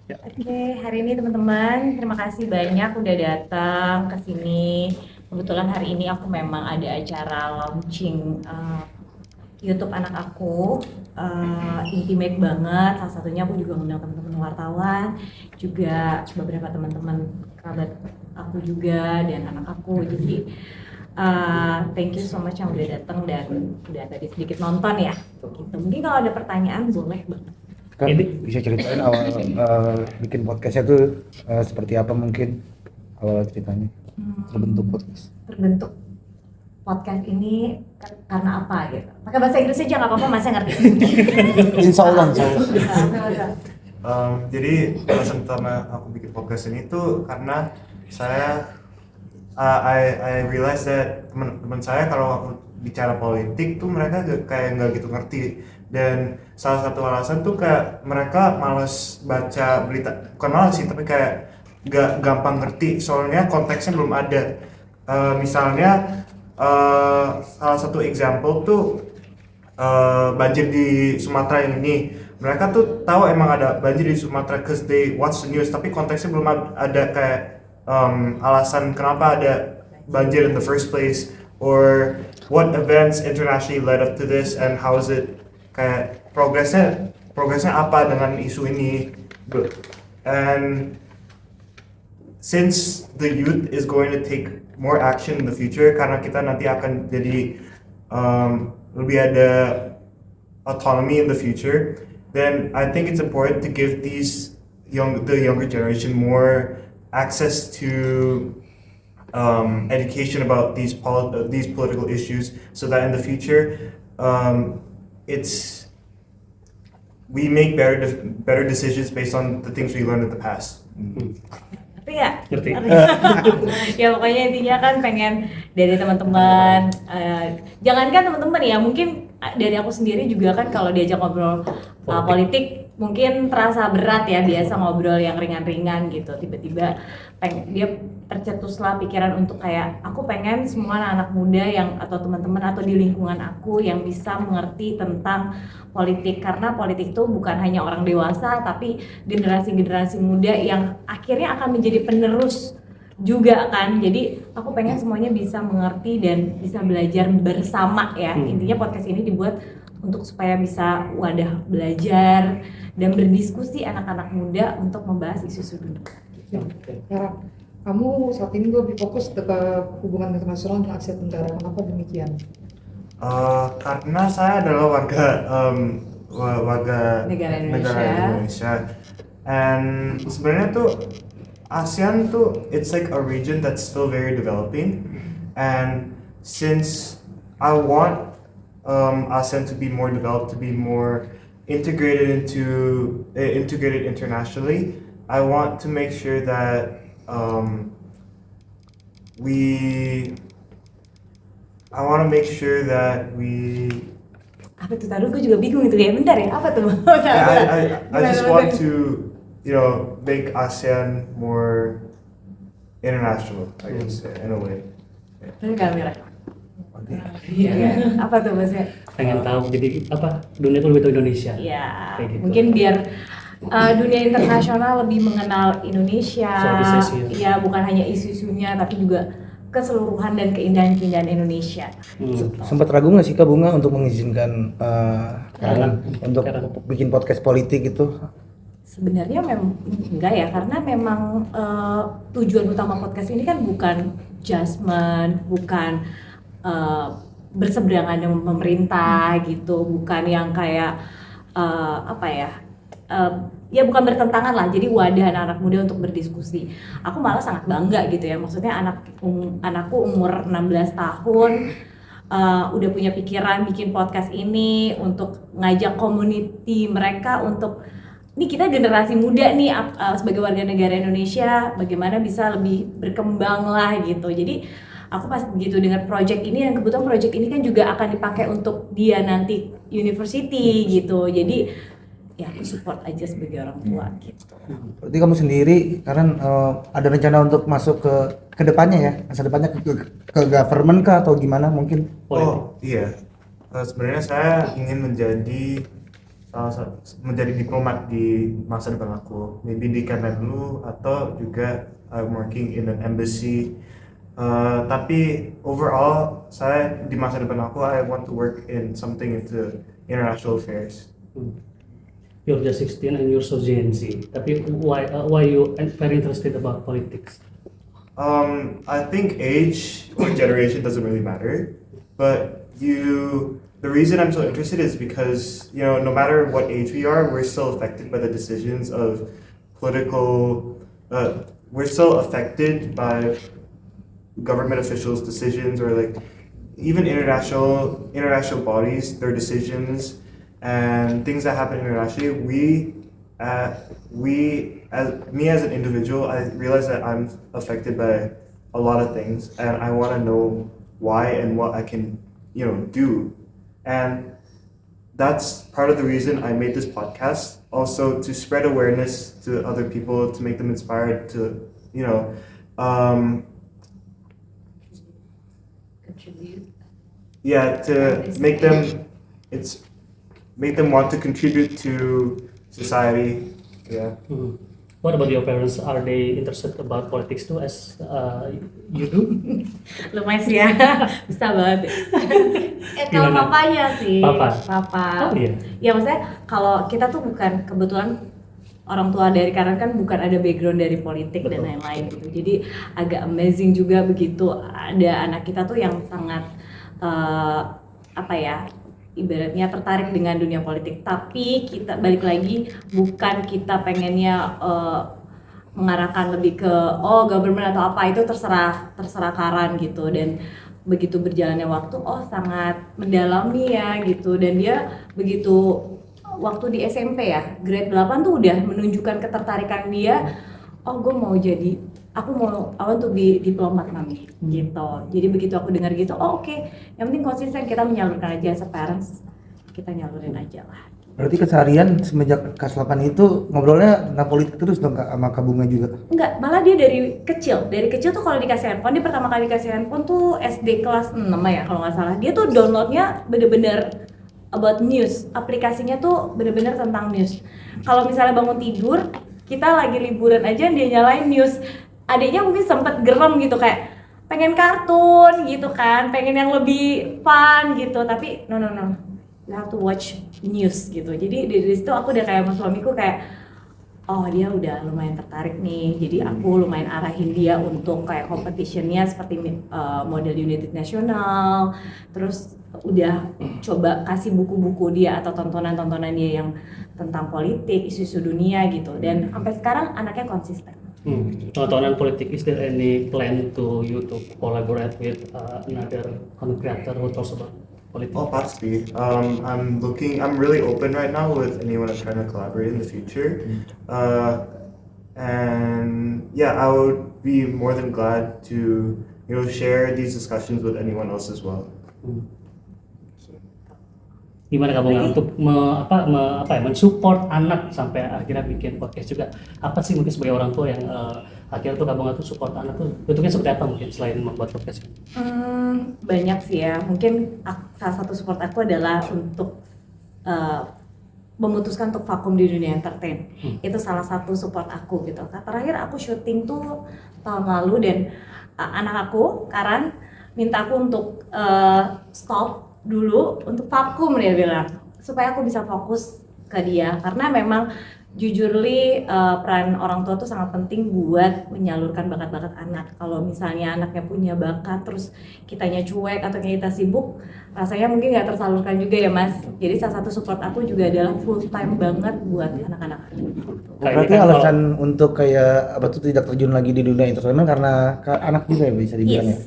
Oke, hari ini teman-teman, terima kasih banyak udah datang ke sini. Kebetulan hari ini aku memang ada acara launching YouTube anak aku, intimate banget. Salah satunya aku juga ngundang teman-teman wartawan, juga beberapa teman-teman kerabat aku juga dan anak aku. Jadi thank you so much yang udah datang dan udah tadi sedikit nonton ya. Gitu. Mungkin kalau ada pertanyaan boleh banget. Kak, bisa ceritain awal bikin podcastnya tuh seperti apa mungkin awal ceritanya terbentuk podcast? Terbentuk podcast ini karena apa gitu? Pakai bahasa Inggris aja nggak apa-apa, masnya ngerti. Insya Allah. Jadi alasan pertama aku bikin podcast ini tuh karena saya I realize that teman-teman saya kalau aku bicara politik tuh mereka kayak nggak gitu ngerti, dan salah satu alasan tuh kayak mereka malas baca berita, bukan malas sih tapi kayak nggak gampang ngerti soalnya konteksnya belum ada. Misalnya salah satu example tuh banjir di Sumatera yang ini, mereka tuh tahu emang ada banjir di Sumatera cause they watch the news, tapi konteksnya belum ada kayak alasan kenapa ada banjir in the first place, or what events internationally led up to this and how is it, kayak progresnya apa dengan isu ini. And since the youth is going to take more action in the future karena kita nanti akan jadi lebih ada autonomy in the future, then I think it's important to give the younger generation more access to education about these political issues, so that in the future we make better decisions based on the things we learned in the past. Ngerti nggak? Ngerti. Ya pokoknya intinya kan pengen dari teman-teman, jangankan teman-teman ya, mungkin dari aku sendiri juga kan kalau diajak ngobrol politik mungkin terasa berat ya, biasa ngobrol yang ringan-ringan gitu, tiba-tiba dia tercetuslah pikiran untuk kayak aku pengen semua anak-anak muda yang atau teman-teman atau di lingkungan aku yang bisa mengerti tentang politik, karena politik itu bukan hanya orang dewasa tapi generasi-generasi muda yang akhirnya akan menjadi penerus juga kan. Jadi aku pengen semuanya bisa mengerti dan bisa belajar bersama ya. Intinya podcast ini dibuat untuk supaya bisa wadah belajar dan berdiskusi anak-anak muda untuk membahas isu-isu dunia. Cara kamu saat ini lebih fokus ke hubungan internasional dan Asia Tenggara, kenapa demikian? Karena saya adalah warga Negara Indonesia, and sebenarnya tuh ASEAN tuh it's like a region that's still very developing, and since I want ASEAN to be more developed, to be more integrated internationally, I want to make sure that we Apa tuh, tadi gue juga bingung itu ya, bentar ya, apa tuh? I just want to, make ASEAN more international, I guess, in a way. Ini kamera. Iya. Apa tuh maksudnya? Pengen tahu jadi apa dunia itu lebih tahu Indonesia. Ya, Kayak gitu. mungkin biar dunia internasional lebih mengenal Indonesia. Southeast Asia. Ya, bukan hanya isu-isunya tapi juga keseluruhan dan keindahan-keindahan Indonesia. Sempat ragu nggak sih Kak Bunga untuk mengizinkan Karen untuk bikin podcast politik gitu? Sebenarnya memang enggak ya, karena memang tujuan utama podcast ini kan bukan judgement, bukan berseberangan dengan pemerintah gitu, bukan yang kayak ya bukan bertentangan lah, jadi wadah anak-anak muda untuk berdiskusi. Aku malah sangat bangga gitu ya, maksudnya anakku umur 16 tahun udah punya pikiran bikin podcast ini untuk ngajak community mereka untuk ini kita generasi muda nih sebagai warga negara Indonesia bagaimana bisa lebih berkembang lah gitu. Jadi aku pas begitu dengan project ini, dan kebetulan project ini kan juga akan dipakai untuk dia nanti university gitu. Jadi ya aku support aja sebagai orang tua gitu. Berarti kamu sendiri sekarang ada rencana untuk masuk ke depannya ya, masa depannya ke government kah atau gimana mungkin? Oh iya, sebenarnya saya ingin menjadi menjadi diplomat di masa depan aku, maybe di Kemenlu atau juga I'm working in an embassy. Tapi overall saya di masa depan aku I want to work in something into international affairs. You're just 16 and you're so Gen Z. Tapi why you very interested about politics? I think age or generation doesn't really matter, but the reason I'm so interested is because, you know, no matter what age we are, we're still affected by the decisions of political, we're still affected by government officials' decisions, or like even international bodies, their decisions and things that happen internationally. As an individual, I realize that I'm affected by a lot of things, and I want to know why and what I can, you know, do. And that's part of the reason I made this podcast, also to spread awareness to other people, to make them inspired to, you know, Contribute. yeah, to make them want to contribute to society. Yeah. What about your parents? Are they interested about politics too as you do? Lumayan sih ya, bisa banget. Kalau Gimana? papanya sih, Papa. Oh iya. Ya maksudnya kalau kita tuh bukan kebetulan orang tua dari Karan kan bukan ada background dari politik dan Betul. lain-lain gitu. Jadi agak amazing juga begitu ada anak kita tuh yang sangat apa ya, ibaratnya tertarik dengan dunia politik. Tapi kita balik lagi, bukan kita pengennya mengarahkan lebih ke government atau apa, itu terserah Karan gitu. Dan begitu berjalannya waktu, sangat mendalami ya gitu. Dan dia begitu waktu di SMP ya, grade 8 tuh udah menunjukkan ketertarikan dia. Gue mau jadi, I want to be diplomat mami gitu. Jadi begitu aku dengar gitu, oke. Yang penting konsisten, kita menyalurkan aja as a parents, kita nyalurin aja lah. Berarti keseharian semenjak kelas 8 itu ngobrolnya tentang politik terus dong Kak, sama Kak Bunga juga? Enggak, malah dia dari kecil tuh kalau dikasih handphone, dia pertama kali dikasih handphone tuh SD kelas 6 ya kalau nggak salah. Dia tuh downloadnya bener-bener about news, aplikasinya tuh bener-bener tentang news. Kalau misalnya bangun tidur, kita lagi liburan aja dia nyalain news. Adiknya mungkin sempet gerem gitu, kayak pengen kartun gitu kan, pengen yang lebih fun gitu, tapi no, you have to watch news gitu. Jadi dari situ aku udah kayak sama suamiku kayak, dia udah lumayan tertarik nih, jadi aku lumayan arahin dia untuk kayak competitionnya seperti model United Nasional, terus udah coba kasih buku-buku dia atau tontonan-tontonan dia yang tentang politik, isu-isu dunia gitu, dan sampai sekarang anaknya konsisten. Tontonan politik, is there any plan to you to collaborate with another content creator who talks about politics? Oh, pasti. I'm really open right now with anyone I'm trying to collaborate in the future. And yeah, I would be more than glad to, you know, share these discussions with anyone else as well. Gimana kamu untuk mensupport anak sampai akhirnya bikin podcast juga? Apa sih mungkin sebagai orang tua yang akhirnya tuh kamu tuh support anak tuh bentuknya seperti apa mungkin selain membuat podcast? Banyak sih ya, mungkin salah satu support aku adalah untuk memutuskan untuk vakum di dunia entertain. Itu salah satu support aku gitu. Terakhir aku syuting tuh tahun lalu, dan anak aku, Karan, minta aku untuk stop dulu, untuk vakum, dia bilang, supaya aku bisa fokus ke dia. Karena memang jujurly peran orang tua tuh sangat penting buat menyalurkan bakat-bakat anak. Kalau misalnya anaknya punya bakat terus kitanya cuek atau kita sibuk, rasanya mungkin nggak tersalurkan juga ya Mas. Jadi salah satu support aku juga adalah full time banget buat anak-anak. Berarti alasan untuk kayak apa tuh tidak terjun lagi di dunia entertainment karena anak juga ya bisa dibilang ya?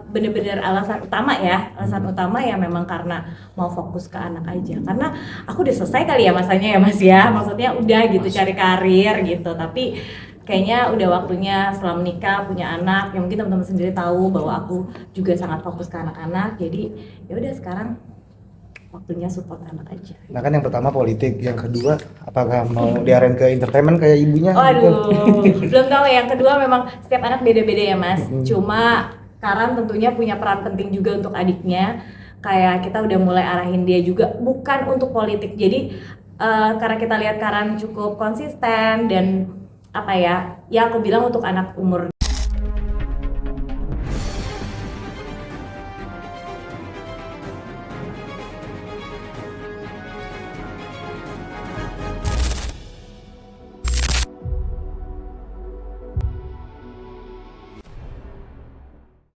Bener-bener alasan utama ya memang karena mau fokus ke anak aja, karena aku udah selesai kali ya masanya ya Mas ya, maksudnya udah gitu cari karir gitu, tapi kayaknya udah waktunya setelah menikah punya anak, yang mungkin teman-teman sendiri tahu bahwa aku juga sangat fokus ke anak-anak, jadi ya udah sekarang waktunya support anak aja. Nah kan yang pertama politik, yang kedua apakah mau diarahin ke entertainment kayak ibunya? Waduh, belum tahu ya. Yang kedua memang setiap anak beda-beda ya Mas. Cuma Karan tentunya punya peran penting juga untuk adiknya. kayak kita udah mulai arahin dia juga bukan untuk politik. Jadi karena kita lihat Karan cukup konsisten dan apa ya aku bilang untuk anak umur